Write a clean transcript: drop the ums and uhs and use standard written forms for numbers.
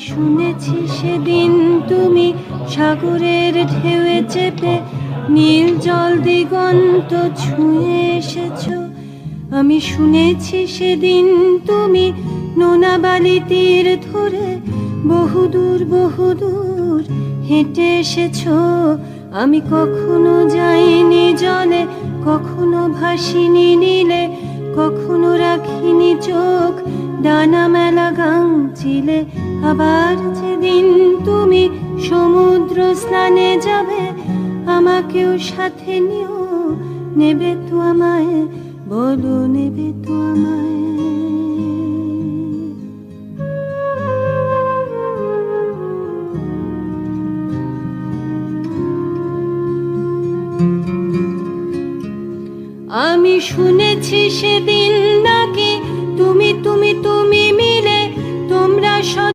শুনেছি সেদিন তুমি সাগরের ঢেউয়ে চেপে নীল জল দিগন্ত ছুঁয়ে এসেছো। আমি শুনেছি সেদিন তুমি নোনা বালি তীর ধরে বহুদূর বহুদূর হেঁটে এসেছো। আমি কখনো যাইনি জলে, কখনো ভাসিনি নীলে, কখনো রাখিনি চোখ ডানা মেলা গাংচিলে। আবার যেদিন তুমি সমুদ্র স্নানে যাবে, আমাকেও সাথে নিও, নেবে তো আমায়, বলো নেবে তো আমায়। আমি শুনেছি সেদিন নাকি তুমি মিলে তোমরা